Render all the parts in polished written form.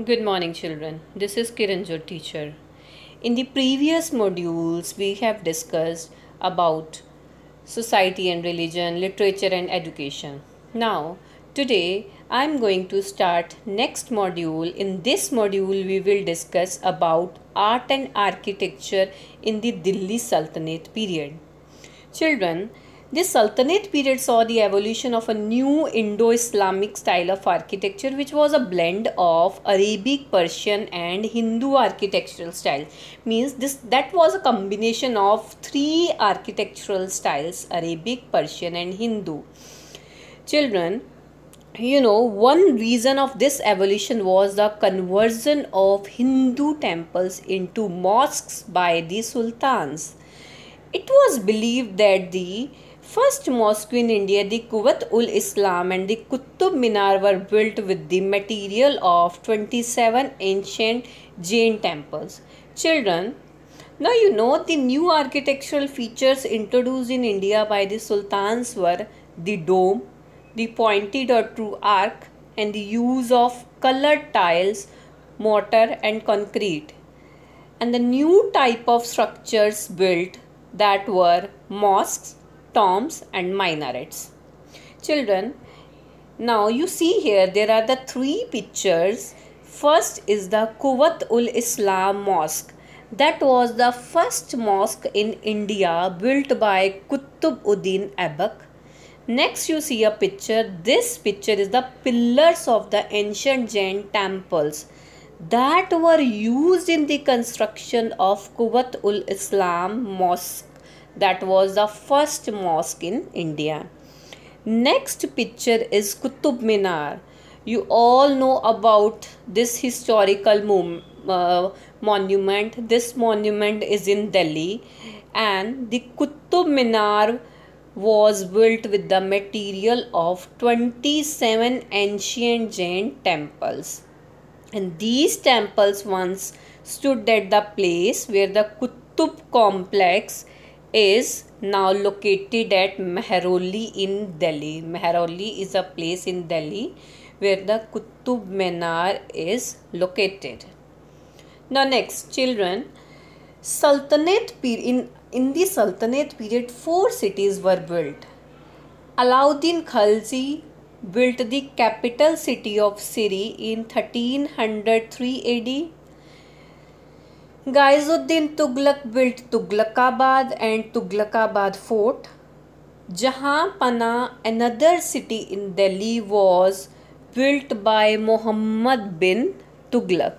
Good morning, children. This is Kiran, your teacher. In the previous modules, we have discussed about society and religion, literature and education. Now, today I am going to start next module. In this module, we will discuss about art and architecture in the Delhi Sultanate period. Children, this Sultanate period saw the evolution of a new Indo-Islamic style of architecture which was a blend of Arabic, Persian and Hindu architectural style. Means that was a combination of three architectural styles: Arabic, Persian and Hindu. Children, one reason of this evolution was the conversion of Hindu temples into mosques by the sultans. It was believed that the first mosque in India, the Quwwat-ul-Islam and the Qutub Minar, were built with the material of 27 ancient Jain temples. Children, now the new architectural features introduced in India by the sultans were the dome, the pointed or true arc, and the use of colored tiles, mortar and concrete. And the new type of structures built that were mosques, tombs and minarets. Children, now you see here there are the three pictures. First is the Quwwat-ul-Islam mosque. That was the first mosque in India built by Qutb-ud-Din Aibak. Next you see a picture. This picture is the pillars of the ancient Jain temples that were used in the construction of Quwwat-ul-Islam mosque. That was the first mosque in India. Next picture is Qutub Minar. You all know about this historical monument. This monument is in Delhi, and the Qutub Minar was built with the material of 27 ancient Jain temples. And these temples once stood at the place where the Qutub complex is now located at Mehrauli in Delhi. Mehrauli is a place in Delhi where the Qutub Minar is located. Now next, children, in the Sultanate period, 4 cities were built. Alauddin Khalji built the capital city of Siri in 1303 AD. Ghazuddin Tughlaq built Tughlaqabad and Tughlaqabad fort. Jahanpana, another city in Delhi, was built by Muhammad bin Tughlaq.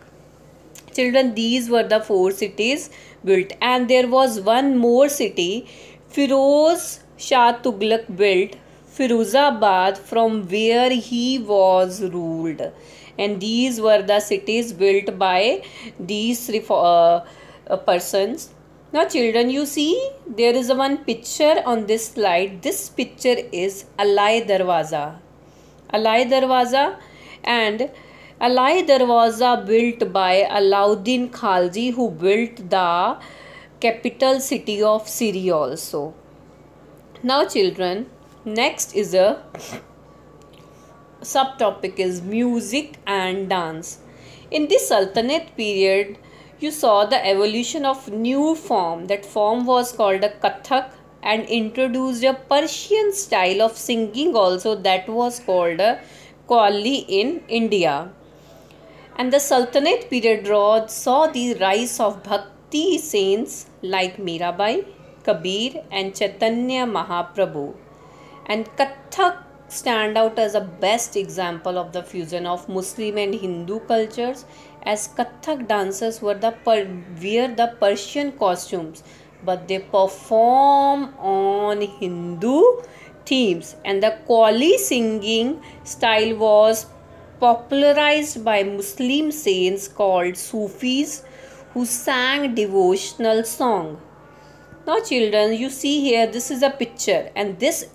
Children, these were the 4 cities built, and there was one more city. Firoz Shah Tughlaq built Firozabad, from where he was ruled. And these were the cities built by these persons. Now children, you see there is one picture on this slide. This picture is Alai Darwaza. Alai Darwaza, and Alai Darwaza built by Alauddin Khalji, who built the capital city of Siri also. Now children, next is a subtopic is music and dance. In this Sultanate period, you saw the evolution of new form. That form was called a Kathak, and introduced a Persian style of singing also, that was called a Qawwali in India. And the Sultanate period saw the rise of Bhakti saints like Mirabai, Kabir and Chaitanya Mahaprabhu. And Kathak stand out as a best example of the fusion of Muslim and Hindu cultures, as Kathak dancers wear the Persian costumes, but they perform on Hindu themes. And the Qawwali singing style was popularized by Muslim saints called Sufis, who sang devotional song. Now children, you see here, this is a picture, and this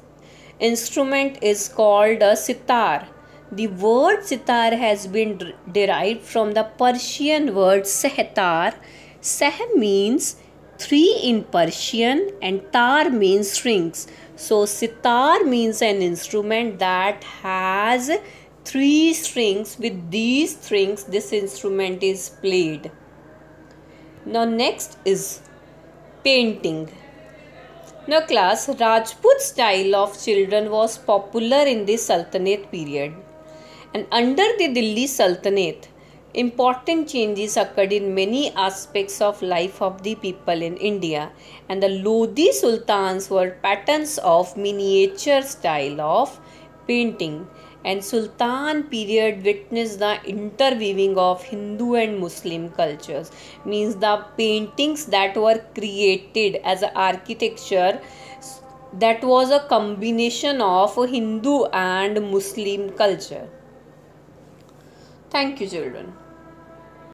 instrument is called a sitar. The word sitar has been derived from the Persian word sehtar. Seh means 3 in Persian and tar means strings. So sitar means an instrument that has three strings. With these strings, this instrument is played. Now next is painting. Now class, Rajput style of children was popular in the Sultanate period, and under the Delhi Sultanate, important changes occurred in many aspects of life of the people in India, and the Lodi Sultans were patterns of miniature style of painting, and Sultan period witnessed the interweaving of Hindu and Muslim cultures. Means the paintings that were created as architecture, that was a combination of Hindu and Muslim culture. Thank you, children.